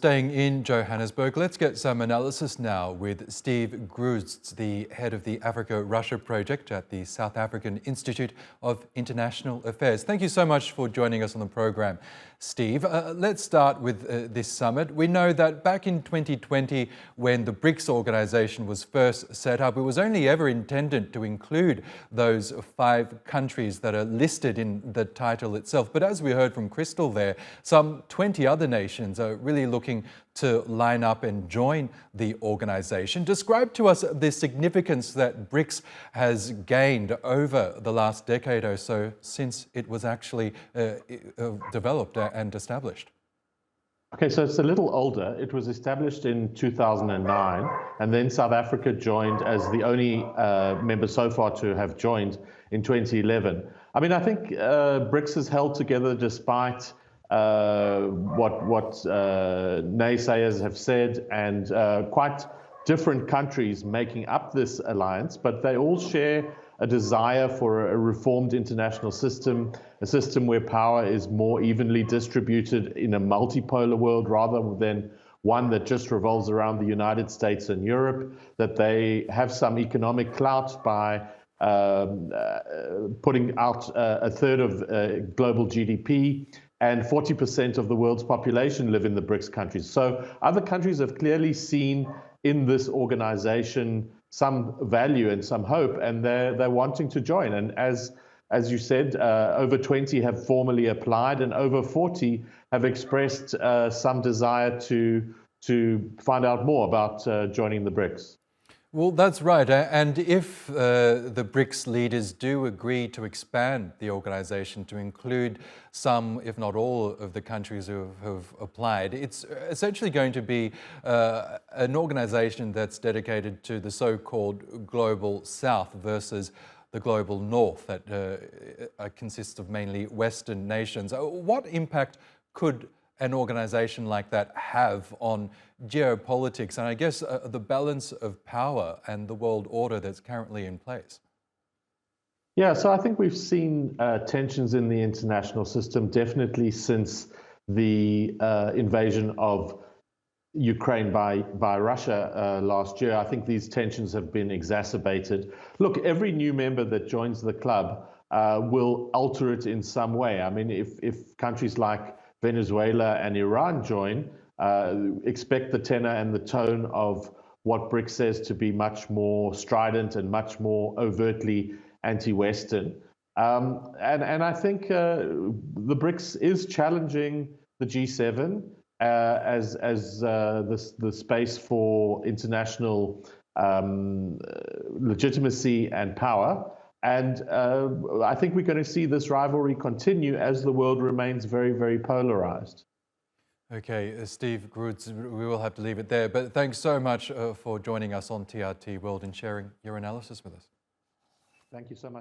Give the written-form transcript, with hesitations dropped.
staying in Johannesburg, let's get some analysis now with Steve Gruzd, the head of the Africa-Russia project at the South African Institute of International Affairs. Thank you so much for joining us on the program, Steve. Let's start with this summit. We know that back in 2020, when the Brics organization was first set up, it was only ever intended to include those 5 countries that are listed in the title itself. But as we heard from Crystal there, some 20 other nations are really looking to line up and join the organization. Describe to us the significance that Brics has gained over the last decade or so since it was actually developed and established. Okay, so it's a little older. It was established in 2009, and then South Africa joined as the only member so far to have joined in 2011. I mean, I think Brics has held together despite what naysayers have said, and quite different countries making up this alliance, but they all share a desire for a reformed international system, a system where power is more evenly distributed in a multipolar world rather than one that just revolves around the United States and Europe, that they have some economic clout by putting out a third of global GDP, and 40% of the world's population live in the Brics countries. So other countries have clearly seen in this organization some value and some hope, and they're wanting to join. And as you said, over 20 have formally applied, and over 40 have expressed some desire to find out more about joining the Brics. Well, that's right. And if the Brics leaders do agree to expand the organization to include some, if not all, of the countries who have applied, it's essentially going to be an organization that's dedicated to the so-called global South versus the global North that consists of mainly Western nations. What impact could an organization like that have on geopolitics and I guess the balance of power and the world order that's currently in place? Yeah, so I think we've seen tensions in the international system definitely since the invasion of Ukraine by Russia last year. I think these tensions have been exacerbated. Look, every new member that joins the club will alter it in some way. I mean, if countries like Venezuela and Iran join, expect the tenor and the tone of what Brics says to be much more strident and much more overtly anti-Western. And I think the Brics is challenging the G7 as the space for international legitimacy and power. And I think we're going to see this rivalry continue as the world remains very, very polarized. Okay, Steve Gruzd, we will have to leave it there. But thanks so much for joining us on TRT World and sharing your analysis with us. Thank you so much.